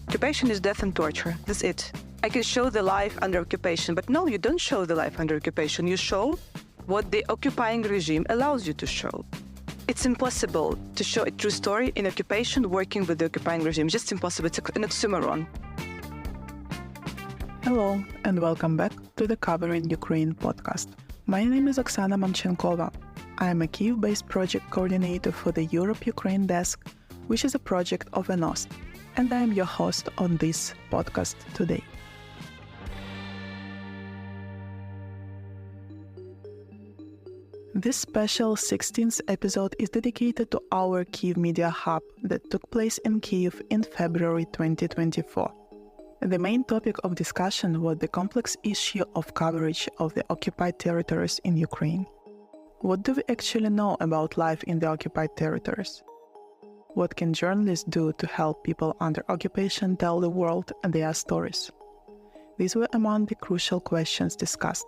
Occupation is death and torture. That's it. I can show the life under occupation, but no, you don't show the life under occupation. You show what the occupying regime allows you to show. It's impossible to show a true story in occupation working with the occupying regime. Just impossible. It's an oxymoron. Hello, and welcome back to the Covering Ukraine podcast. My name is Oksana Mamchenkova. I am a Kyiv-based project coordinator for the Europe-Ukraine desk, which is a project of n-ost, and I am your host on this podcast today. This special 16th episode is dedicated to our Kyiv Media Hub that took place in Kyiv in February 2024. The main topic of discussion was the complex issue of coverage of the occupied territories in Ukraine. What do we actually know about life in the occupied territories? What can journalists do to help people under occupation tell the world their stories? These were among the crucial questions discussed.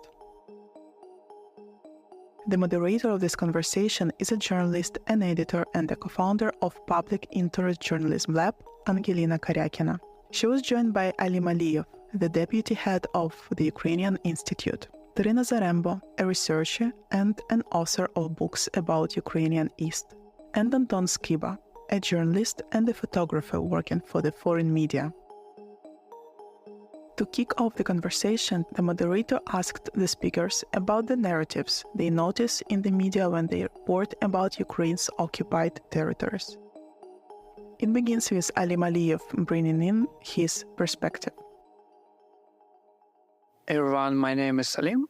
The moderator of this conversation is a journalist, an editor, and a co-founder of Public Interest Journalism Lab, Angelina Kariakina. She was joined by Alim Aliev, the deputy head of the Ukrainian Institute, Kateryna Zarembo, a researcher and an author of books about Ukrainian East, and Anton Skyba, a journalist and a photographer working for the foreign media. To kick off the conversation, the moderator asked the speakers about the narratives they notice in the media when they report about Ukraine's occupied territories. It begins with Alim Aliev bringing in his perspective. Hey everyone, my name is Alim,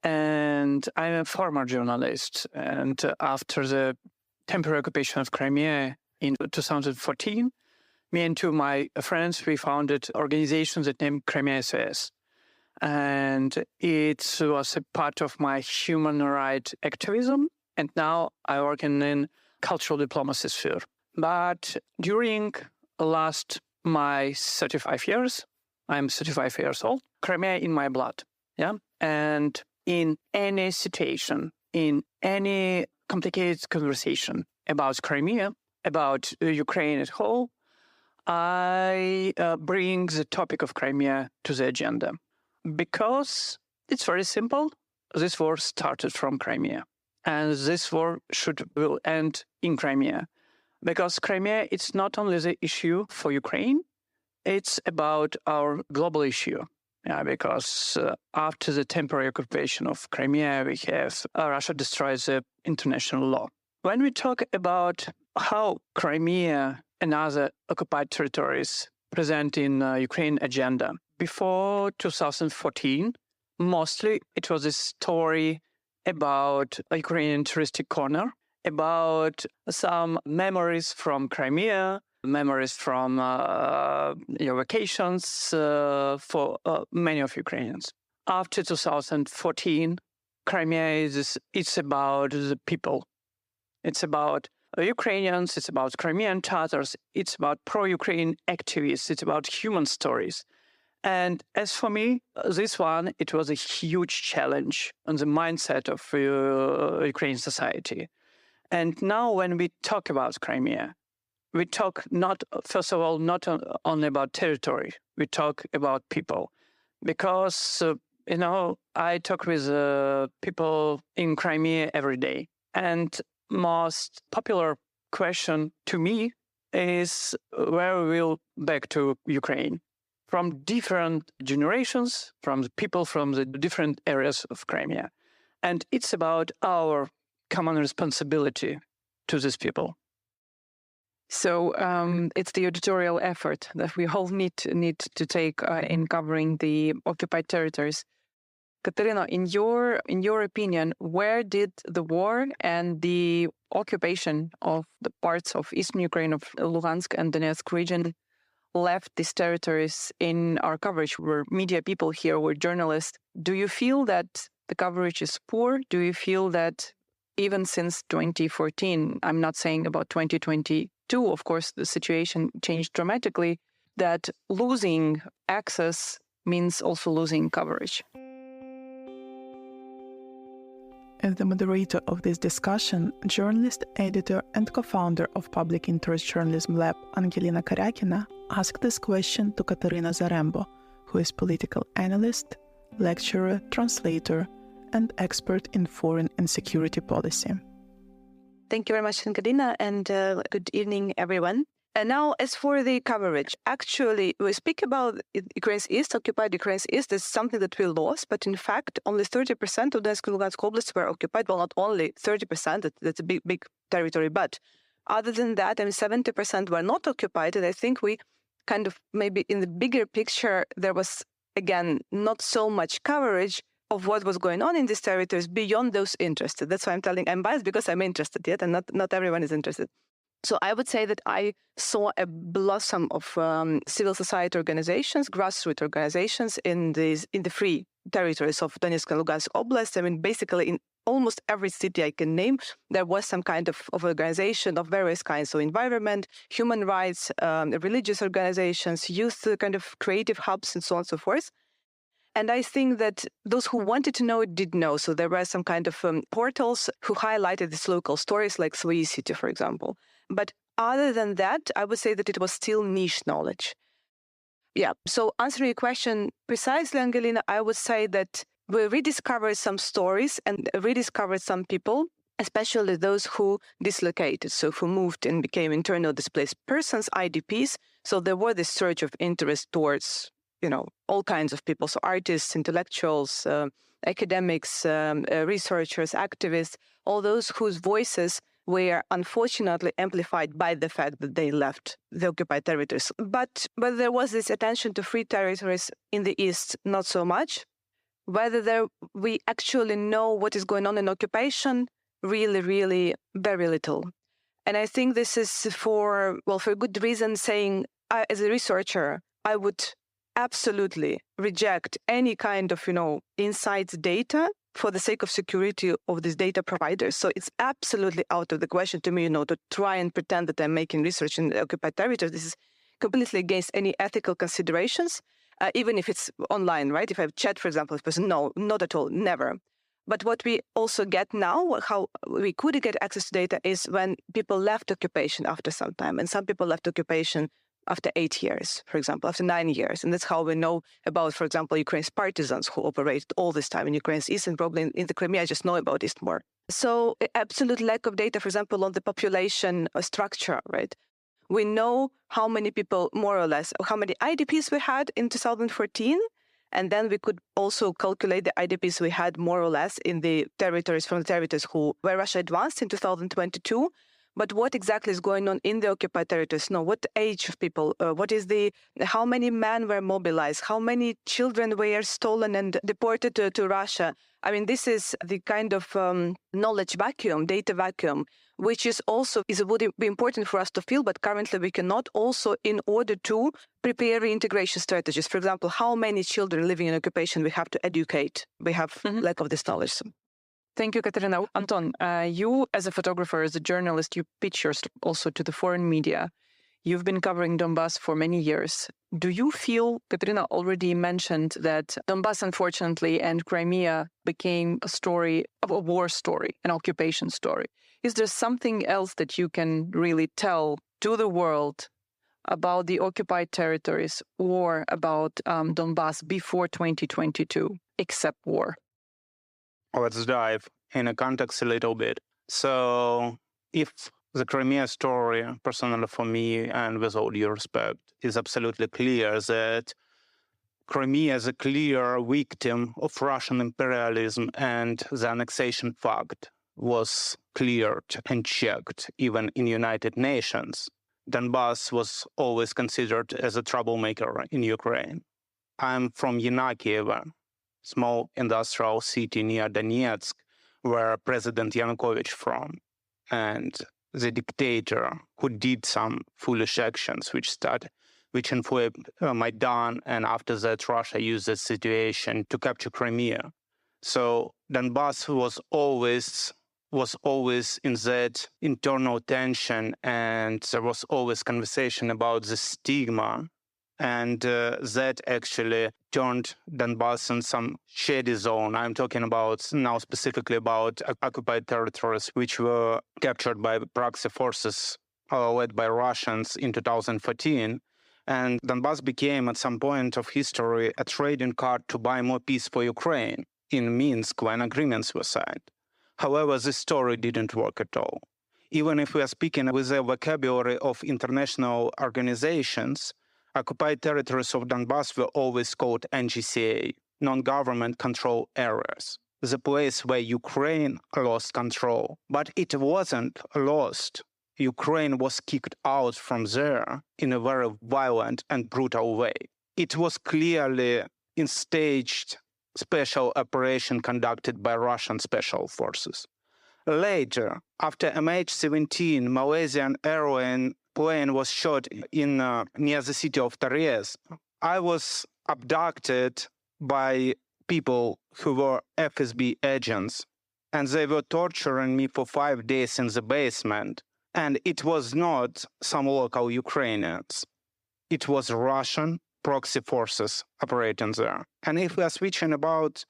and I'm a former journalist. And after the temporary occupation of Crimea in 2014, me and two of my friends, we founded organizations that named Crimea SOS. And it was a part of my human rights activism. And now I work in cultural diplomacy sphere. But during my 35 years, I'm 35 years old, Crimea in my blood, yeah? And in any situation, in any complicated conversation about Crimea, about Ukraine at whole, I bring the topic of Crimea to the agenda. Because it's very simple, this war started from Crimea. And this war will end in Crimea. Because Crimea, it's not only the issue for Ukraine, it's about our global issue. Yeah, because after the temporary occupation of Crimea, we have Russia destroys the international law. When we talk about how Crimea and other occupied territories present in Ukraine agenda, before 2014, mostly it was a story about a Ukrainian touristic corner, about some memories from Crimea, memories from vacations for many of Ukrainians. After 2014, Crimea it's about the people. It's about Ukrainians, it's about Crimean Tatars, it's about pro-Ukraine activists, it's about human stories. And as for me, this one, it was a huge challenge on the mindset of Ukrainian society. And now when we talk about Crimea, we talk first of all, not only about territory, we talk about people. Because, I talk with people in Crimea every day. And most popular question to me is where we will back to Ukraine. From different generations, from the people from the different areas of Crimea. And it's about our common responsibility to these people. So it's the editorial effort that we all need to take in covering the occupied territories. Kateryna, in your opinion, where did the war and the occupation of the parts of eastern Ukraine, of Luhansk and Donetsk region, left these territories in our coverage? We're media people here, we're journalists. Do you feel that the coverage is poor? Do you feel that even since 2014, I'm not saying about 2022, of course, the situation changed dramatically, that losing access means also losing coverage? As the moderator of this discussion, journalist, editor, and co-founder of Public Interest Journalism Lab, Angelina Kariakina, asked this question to Kateryna Zarembo, who is political analyst, lecturer, translator, and expert in foreign and security policy. Thank you very much, Angelina, and good evening, everyone. And now, as for the coverage, actually, we speak about Ukraine's East, occupied Ukraine's East, is something that we lost, but in fact, only 30% of Donetsk and Lugansk oblasts were occupied. Well, not only 30%, that's a big territory, but other than that, 70% were not occupied, and I think we kind of, maybe in the bigger picture, there was, again, not so much coverage of what was going on in these territories beyond those interested. That's why I'm biased because I'm interested yet, and not everyone is interested. So I would say that I saw a blossom of civil society organizations, grassroots organizations in the free territories of Donetsk and Lugansk Oblast. Basically in almost every city I can name, there was some kind of organization of various kinds. So environment, human rights, religious organizations, youth kind of creative hubs, and so on and so forth. And I think that those who wanted to know it did know. So there were some kind of portals who highlighted these local stories, like Svoyi City, for example. But other than that, I would say that it was still niche knowledge. Yeah, so answering your question precisely, Angelina, I would say that we rediscovered some stories and rediscovered some people, especially those who dislocated, so who moved and became internal displaced persons, IDPs. So there was this surge of interest towards all kinds of people, so artists, intellectuals, academics, researchers, activists, all those whose voices were unfortunately amplified by the fact that they left the occupied territories. But there was this attention to free territories in the East, not so much. Whether we actually know what is going on in occupation, really, really very little. And I think this is for good reason, saying, as a researcher, I would absolutely reject any kind of, insights data for the sake of security of these data providers. So it's absolutely out of the question to me, to try and pretend that I'm making research in the occupied territories. This is completely against any ethical considerations, even if it's online, right? If I have chat, for example, with a person, no, not at all, never. But what we also get now, how we could get access to data, is when people left occupation after some time. And some people left occupation after 8 years, for example, after 9 years. And that's how we know about, for example, Ukraine's partisans who operated all this time in Ukraine's East, and probably in the Crimea, I just know about East more. So absolute lack of data, for example, on the population structure, right? We know how many people, more or less, how many IDPs we had in 2014, and then we could also calculate the IDPs we had more or less in the territories, from the territories where Russia advanced in 2022. But what exactly is going on in the occupied territories? No, what age of people? How many men were mobilized? How many children were stolen and deported to Russia? This is the kind of knowledge vacuum, data vacuum, which would be important for us to fill, but currently we cannot. Also, in order to prepare reintegration strategies. For example, how many children living in occupation we have to educate? We have lack of this knowledge. Thank you, Kateryna. Anton, you as a photographer, as a journalist, you pitch yours also to the foreign media. You've been covering Donbass for many years. Do you feel, Kateryna already mentioned that Donbass, unfortunately, and Crimea became a war story, an occupation story. Is there something else that you can really tell to the world about the occupied territories or about Donbass before 2022, except war? Let's dive in a context a little bit. So if the Crimea story, personally for me, and with all due respect, is absolutely clear that Crimea is a clear victim of Russian imperialism, and the annexation fact was cleared and checked even in United Nations. Donbass was always considered as a troublemaker in Ukraine. I'm from Yanakiev, small industrial city near Donetsk, where President Yanukovych from, and the dictator who did some foolish actions which inflamed Maidan, and after that Russia used the situation to capture Crimea. So Donbass was always in that internal tension, and there was always conversation about the stigma And that actually turned Donbass in some shady zone. I'm talking about now specifically about occupied territories, which were captured by proxy forces led by Russians in 2014. And Donbass became, at some point of history, a trading card to buy more peace for Ukraine in Minsk when agreements were signed. However, this story didn't work at all. Even if we are speaking with the vocabulary of international organizations, occupied territories of Donbass were always called NGCA, non-government control areas, the place where Ukraine lost control. But it wasn't lost. Ukraine was kicked out from there in a very violent and brutal way. It was clearly in staged special operation conducted by Russian special forces. Later, after MH17 Malaysian airline plane was shot in near the city of Taraz, I was abducted by people who were FSB agents, and they were torturing me for 5 days in the basement. And it was not some local Ukrainians. It was Russian proxy forces operating there. And if we are switching about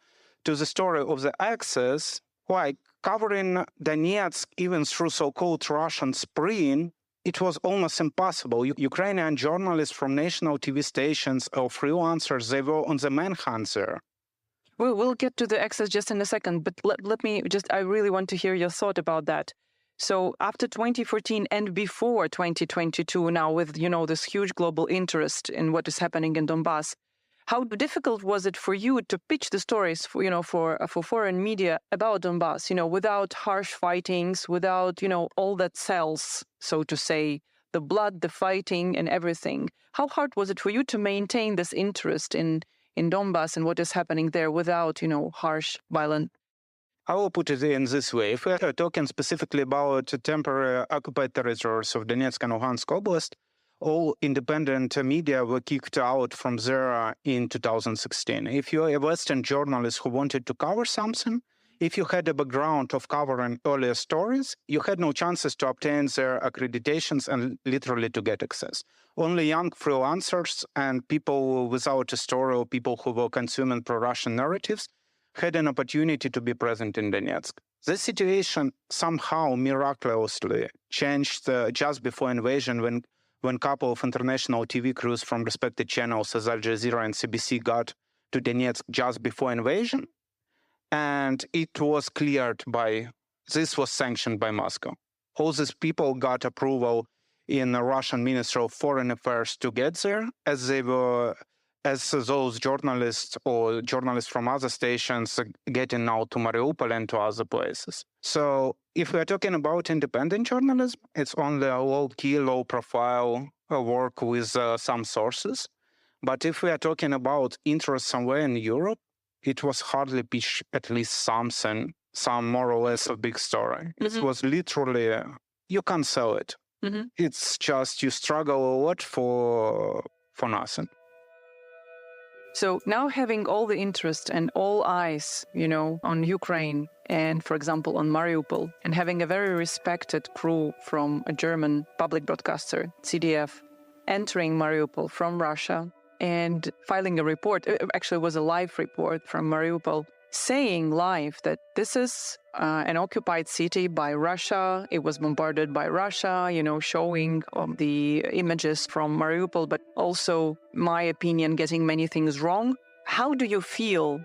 to the story of the Axis, like covering Donetsk even through so-called Russian Spring, it was almost impossible. Ukrainian journalists from national TV stations or freelancers, they were on the manhunt there. We'll get to the Axis just in a second, but let me just, I really want to hear your thought about that. So after 2014 and before 2022, now with, this huge global interest in what is happening in Donbass, how difficult was it for you to pitch the stories for foreign media about Donbass, without harsh fightings, without, all that sells, so to say, the blood, the fighting and everything? How hard was it for you to maintain this interest in Donbass and what is happening there without, harsh, violent? I will put it in this way. If we are talking specifically about temporary occupied territories of Donetsk and Luhansk Oblast, all independent media were kicked out from there in 2016. If you're a Western journalist who wanted to cover something, if you had a background of covering earlier stories, you had no chances to obtain their accreditations and literally to get access. Only young freelancers and people without a story or people who were consuming pro-Russian narratives had an opportunity to be present in Donetsk. This situation somehow miraculously changed just before invasion when a couple of international TV crews from respected channels as Al Jazeera and CBC got to Donetsk just before invasion. And it was cleared this was sanctioned by Moscow. All these people got approval in the Russian Ministry of Foreign Affairs to get there, as those journalists or journalists from other stations getting now to Mariupol and to other places. So if we're talking about independent journalism, it's only a low-key, low-profile work with some sources. But if we are talking about interest somewhere in Europe, it was hardly pitched at least something, some more or less a big story. Mm-hmm. It was literally, you can't sell it. Mm-hmm. It's just you struggle a lot for nothing. So now having all the interest and all eyes, on Ukraine and, for example, on Mariupol, and having a very respected crew from a German public broadcaster, CDF, entering Mariupol from Russia and filing a report, actually it was a live report from Mariupol, saying live that this is an occupied city by Russia. It was bombarded by Russia, showing the images from Mariupol, but also, my opinion, getting many things wrong. How do you feel,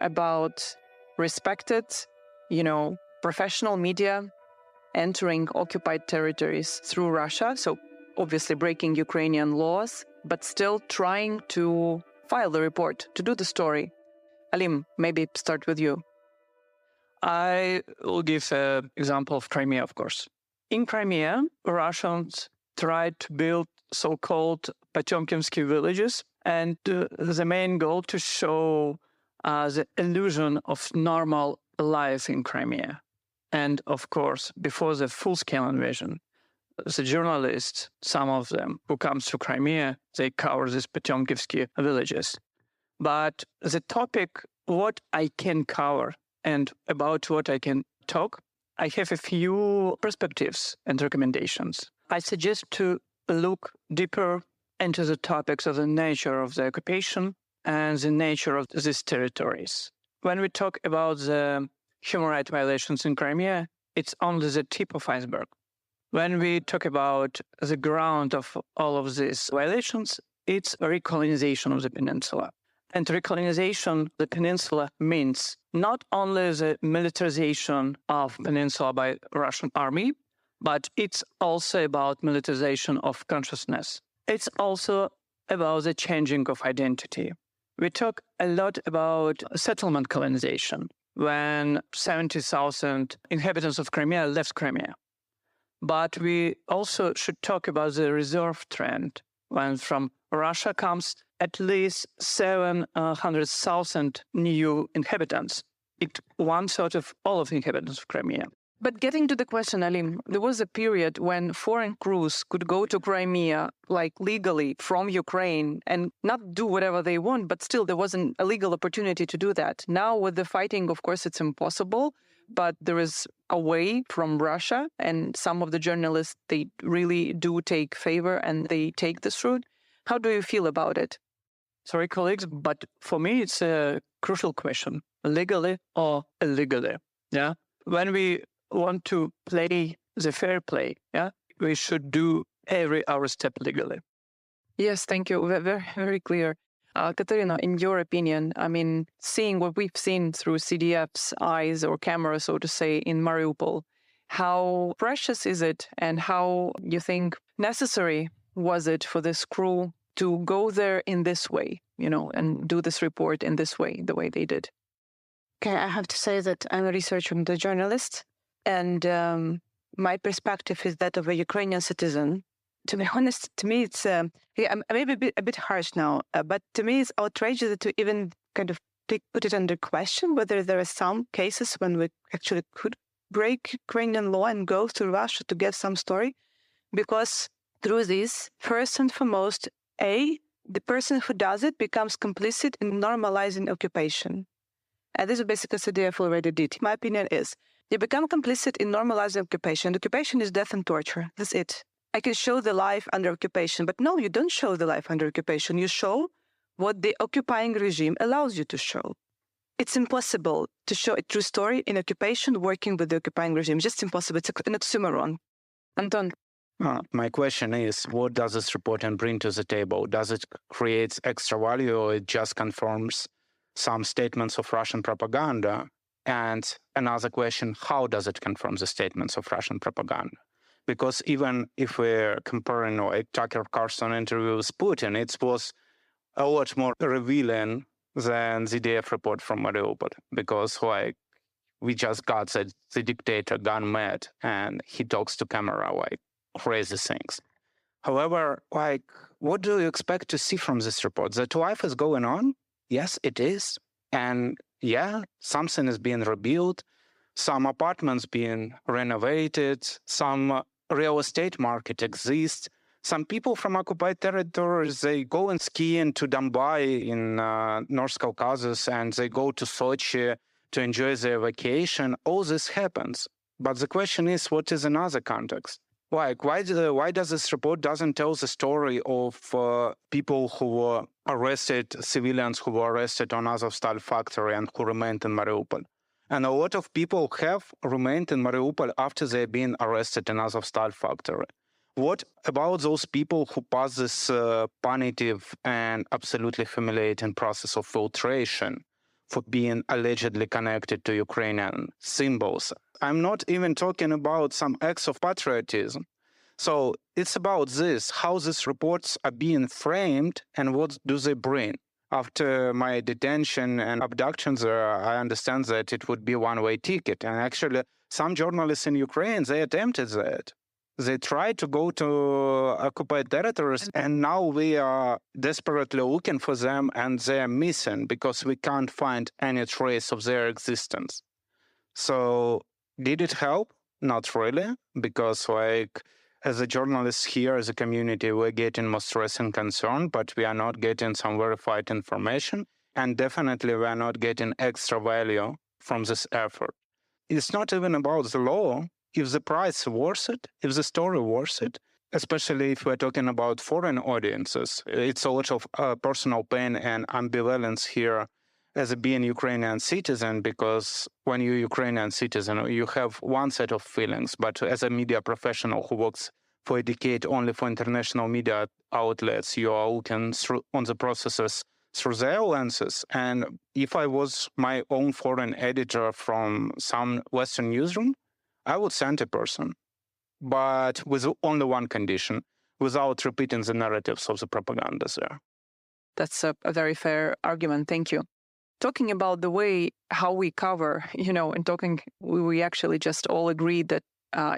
about respected, professional media entering occupied territories through Russia? So obviously breaking Ukrainian laws, but still trying to file the report, to do the story. Alim, maybe start with you. I will give an example of Crimea, of course. In Crimea, Russians tried to build so-called Potemkinsky villages, and the main goal to show the illusion of normal life in Crimea. And of course, before the full-scale invasion, the journalists, some of them who comes to Crimea, they cover these Potemkinsky villages. But the topic, what I can cover and about what I can talk, I have a few perspectives and recommendations. I suggest to look deeper into the topics of the nature of the occupation and the nature of these territories. When we talk about the human rights violations in Crimea, it's only the tip of iceberg. When we talk about the ground of all of these violations, it's a recolonization of the peninsula. And recolonization, the peninsula, means not only the militarization of peninsula by Russian army, but it's also about militarization of consciousness. It's also about the changing of identity. We talk a lot about settlement colonization, when 70,000 inhabitants of Crimea left Crimea. But we also should talk about the reserve trend, when from Russia comes at least 700,000 new inhabitants. It's 1/3 of all of the inhabitants of Crimea. But getting to the question, Alim, there was a period when foreign crews could go to Crimea, like legally from Ukraine and not do whatever they want, but still there wasn't a legal opportunity to do that. Now with the fighting, of course, it's impossible, but there is a way from Russia, and some of the journalists, they really do take favor and they take this route. How do you feel about it? Sorry, colleagues, but for me, it's a crucial question, legally or illegally. Yeah. When we want to play the fair play, yeah, we should do our step legally. Yes, thank you. Very, very clear. Kateryna, in your opinion, I mean, seeing what we've seen through CDF's eyes or camera, so to say, in Mariupol, how precious is it and how you think necessary was it for this crew to go there in this way, and do this report in this way, the way they did? Okay, I have to say that I'm a researcher and a journalist, and my perspective is that of a Ukrainian citizen. To be honest, to me, it's maybe a bit harsh now, but to me, it's outrageous to even kind of put it under question whether there are some cases when we actually could break Ukrainian law and go to Russia to get some story, because through this, first and foremost, the person who does it becomes complicit in normalizing occupation. And this is basically what CDF already did. My opinion is, you become complicit in normalizing occupation. Occupation is death and torture. That's it. I can show the life under occupation, but no, you don't show the life under occupation. You show what the occupying regime allows you to show. It's impossible to show a true story in occupation working with the occupying regime. Just impossible. It's an oxymoron. Anton? My question is, what does this reporting bring to the table? Does it create extra value, or it just confirms some statements of Russian propaganda? And another question, how does it confirm the statements of Russian propaganda? Because even if we're comparing Tucker Carlson interview with Putin, it was a lot more revealing than the ZDF report from Mariupol, because we just got that the dictator gone mad and he talks to camera crazy things. However, what do you expect to see from this report? That life is going on? Yes, it is. And yeah, something is being rebuilt, some apartments being renovated, some real estate market exists. Some people from occupied territories, they go and ski into Donbai in North Caucasus, and they go to Sochi to enjoy their vacation. All this happens. But the question is, what is another context? Why does this report doesn't tell the story of people who were arrested, civilians who were arrested on Azovstal factory and who remained in Mariupol? And a lot of people have remained in Mariupol after they've been arrested in Azovstal factory. What about those people who pass this punitive and absolutely humiliating process of filtration for being allegedly connected to Ukrainian symbols? I'm not even talking about some acts of patriotism. So it's about this, how these reports are being framed and what do they bring. After my detention and abductions, I understand that it would be a one-way ticket. And actually, some journalists in Ukraine, they attempted that. They tried to go to occupied territories, and now we are desperately looking for them, and they are missing because we can't find any trace of their existence. So did it help? Not really, because as a journalist here, as a community, we're getting more stress and concern, but we are not getting some verified information, and definitely we are not getting extra value from this effort. It's not even about the law. If the price worth it, if the story worth it, especially if we're talking about foreign audiences. It's a lot of personal pain and ambivalence here as being Ukrainian citizen, because when you're Ukrainian citizen, you have one set of feelings, but as a media professional who works for a decade only for international media outlets, you are looking on the processes through their lenses. And if I was my own foreign editor from some Western newsroom, I would send a person, but with only one condition, without repeating the narratives of the propaganda there. That's a very fair argument. Thank you. Talking about the way how we cover, and we actually just all agreed that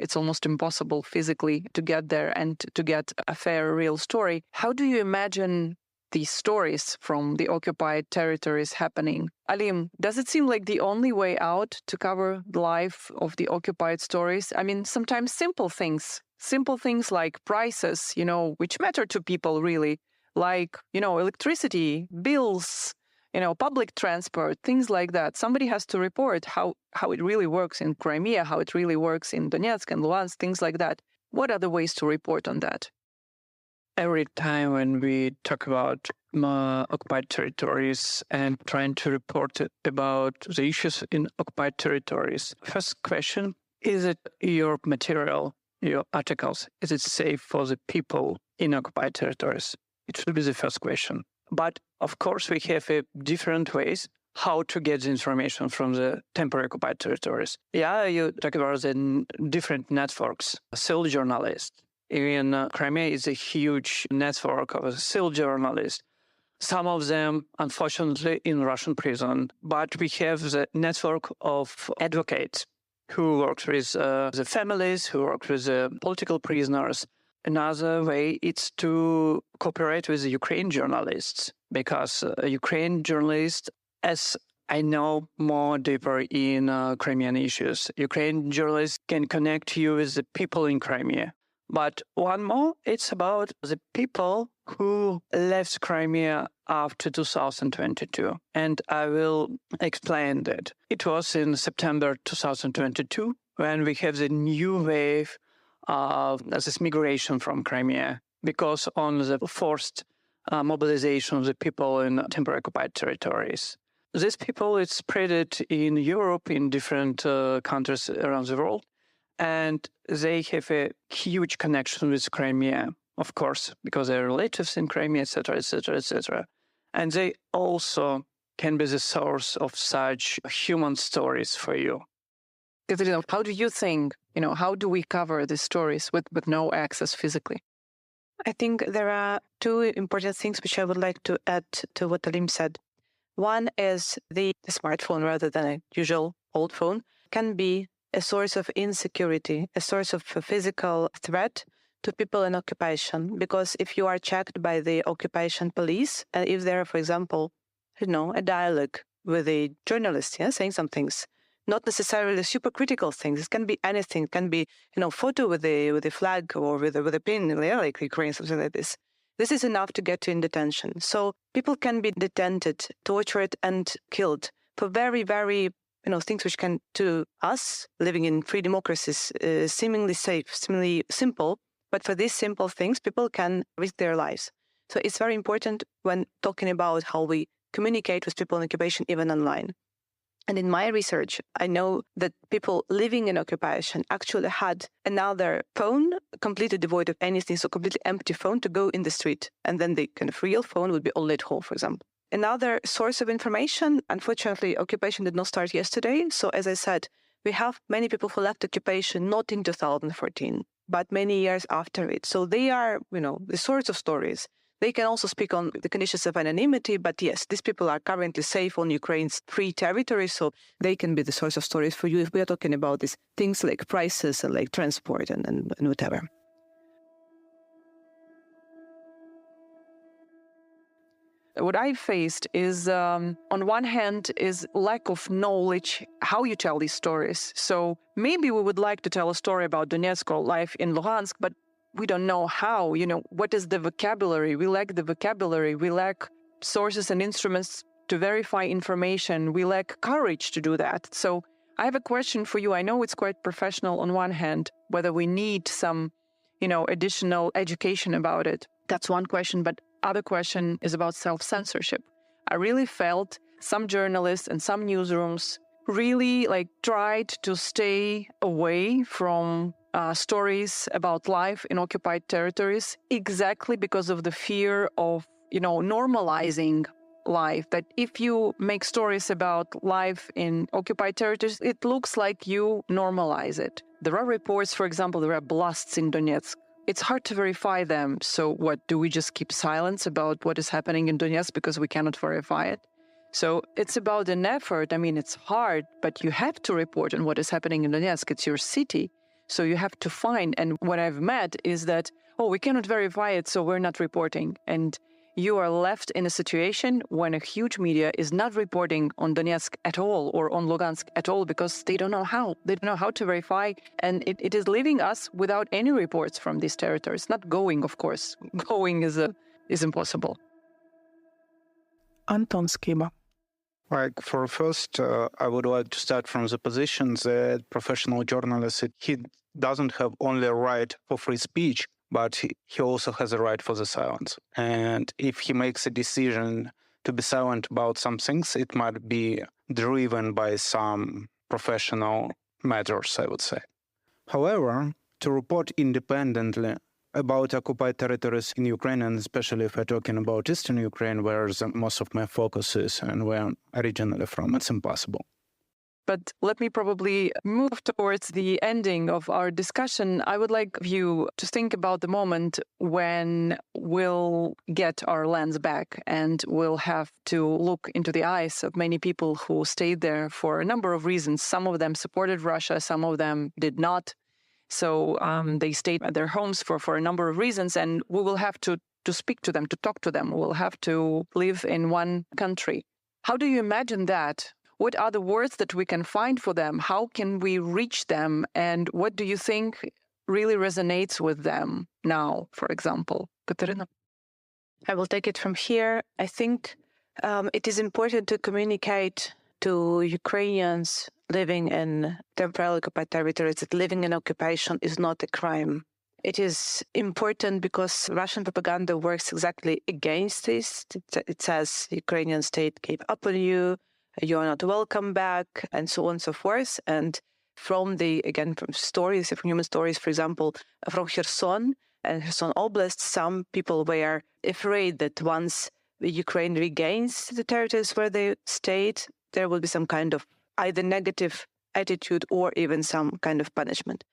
it's almost impossible physically to get there and to get a fair, real story. How do you imagine these stories from the occupied territories happening? Alim, does it seem like the only way out to cover the life of the occupied stories? I mean, sometimes simple things like prices, which matter to people really, like, electricity, bills, public transport, things like that. Somebody has to report how it really works in Crimea, how it really works in Donetsk and Luhansk, things like that. What are the ways to report on that? Every time when we talk about occupied territories and trying to report about the issues in occupied territories, first question, is it your material, your articles, is it safe for the people in occupied territories? It should be the first question. But of course, we have different ways how to get the information from the temporary occupied territories. Yeah, you talk about the different networks, civil journalists. In Crimea is a huge network of civil journalists. Some of them, unfortunately, in Russian prison. But we have the network of advocates who work with the families, who work with the political prisoners. Another way is to cooperate with the Ukrainian journalists, because Ukrainian journalists, as I know more deeper in Crimean issues, Ukrainian journalists can connect you with the people in Crimea. But one more, it's about the people who left Crimea after 2022. And I will explain that. It was in September 2022 when we have the new wave of this migration from Crimea, because on the forced mobilization of the people in temporary occupied territories. These people, it's spread in Europe, in different countries around the world. And they have a huge connection with Crimea, of course, because they're relatives in Crimea, etc., etc., etc. And they also can be the source of such human stories for you. Kateryna, how do you think, how do we cover these stories with no access physically? I think there are two important things which I would like to add to what Alim said. One is the smartphone, rather than a usual old phone, can be a source of insecurity, a source of physical threat to people in occupation. Because if you are checked by the occupation police, and if there are, for example, a dialogue with a journalist, saying some things, not necessarily super critical things. It can be anything. It can be, photo with a flag or with a pin, like Ukraine, something like this. This is enough to get you in detention. So people can be detained, tortured, and killed for very, very things which can, to us, living in free democracies, seemingly safe, seemingly simple. But for these simple things, people can risk their lives. So it's very important when talking about how we communicate with people in occupation, even online. And in my research, I know that people living in occupation actually had another phone completely devoid of anything, so completely empty phone to go in the street. And then the kind of real phone would be only at home, for example. Another source of information, unfortunately, occupation did not start yesterday. So as I said, we have many people who left occupation not in 2014, but many years after it. So they are, the source of stories. They can also speak on the conditions of anonymity, but yes, these people are currently safe on Ukraine's free territory, so they can be the source of stories for you if we are talking about these things like prices and like transport and whatever. What I faced is, on one hand, is lack of knowledge how you tell these stories. So maybe we would like to tell a story about Donetsk or life in Luhansk, but we don't know how, what is the vocabulary? We lack the vocabulary. We lack sources and instruments to verify information. We lack courage to do that. So I have a question for you. I know it's quite professional on one hand, whether we need some, additional education about it. That's one question. But other question is about self-censorship. I really felt some journalists and some newsrooms really tried to stay away from stories about life in occupied territories exactly because of the fear of, normalizing life. That if you make stories about life in occupied territories, it looks like you normalize it. There are reports, for example, there are blasts in Donetsk. It's hard to verify them. So what, do we just keep silence about what is happening in Donetsk because we cannot verify it? So it's about an effort. I mean, it's hard, but you have to report on what is happening in Donetsk. It's your city. So you have to find. And what I've met is that, we cannot verify it, so we're not reporting. And you are left in a situation when a huge media is not reporting on Donetsk at all or on Lugansk at all because they don't know how. They don't know how to verify. And it is leaving us without any reports from these territories. Not going, of course. Going is impossible. Anton Skyba. For first, I would like to start from the position that professional journalist, he doesn't have only a right for free speech, but he also has a right for the silence. And if he makes a decision to be silent about some things, it might be driven by some professional matters, I would say. However, to report independently about occupied territories in Ukraine, and especially if we're talking about Eastern Ukraine, where most of my focus is and where I'm originally from, it's impossible. But let me probably move towards the ending of our discussion. I would like you to think about the moment when we'll get our lands back and we'll have to look into the eyes of many people who stayed there for a number of reasons. Some of them supported Russia, some of them did not. So they stayed at their homes for a number of reasons, and we will have to speak to them, to talk to them. We'll have to live in one country. How do you imagine that? What are the words that we can find for them? How can we reach them? And what do you think really resonates with them now, for example? Kateryna? I will take it from here. I think it is important to communicate to Ukrainians living in temporarily occupied territories that living in occupation is not a crime. It is important because Russian propaganda works exactly against this. It says Ukrainian state gave up on you, you are not welcome back, and so on and so forth. And from stories, from human stories, for example, from Kherson and Kherson Oblast, some people were afraid that once the Ukraine regains the territories where they stayed, there will be some kind of either negative attitude or even some kind of punishment.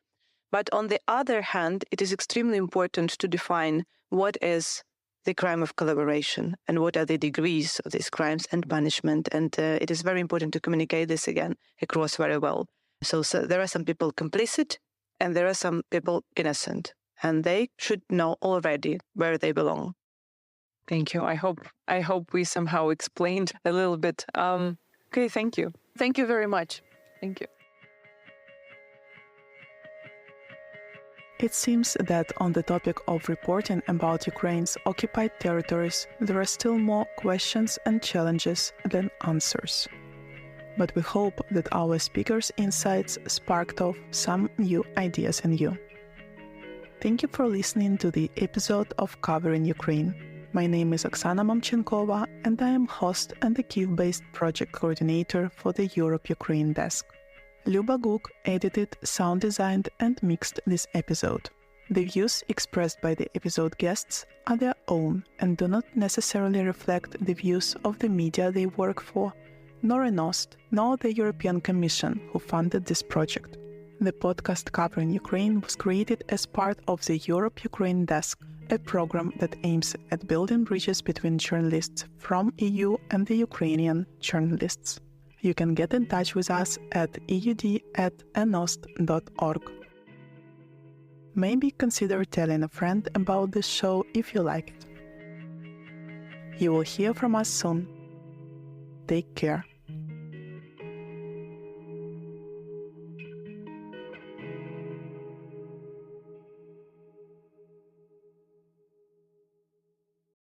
But on the other hand, it is extremely important to define what is the crime of collaboration and what are the degrees of these crimes and punishment. And it is very important to communicate this again across very well. So there are some people complicit and there are some people innocent, and they should know already where they belong. Thank you. I hope we somehow explained a little bit. Okay, thank you. Thank you very much. Thank you. It seems that on the topic of reporting about Ukraine's occupied territories, there are still more questions and challenges than answers. But we hope that our speakers' insights sparked off some new ideas in you. Thank you for listening to the episode of Covering Ukraine. My name is Oksana Mamchenkova, and I am host and the Kyiv-based project coordinator for the Europe-Ukraine desk. Lyuba Gook edited, sound designed, and mixed this episode. The views expressed by the episode guests are their own and do not necessarily reflect the views of the media they work for, nor n-ost, nor the European Commission who funded this project. The podcast Covering Ukraine was created as part of the Europe-Ukraine desk, a program that aims at building bridges between journalists from EU and the Ukrainian journalists. You can get in touch with us at eud@n-ost.org. Maybe consider telling a friend about this show if you like it. You will hear from us soon. Take care.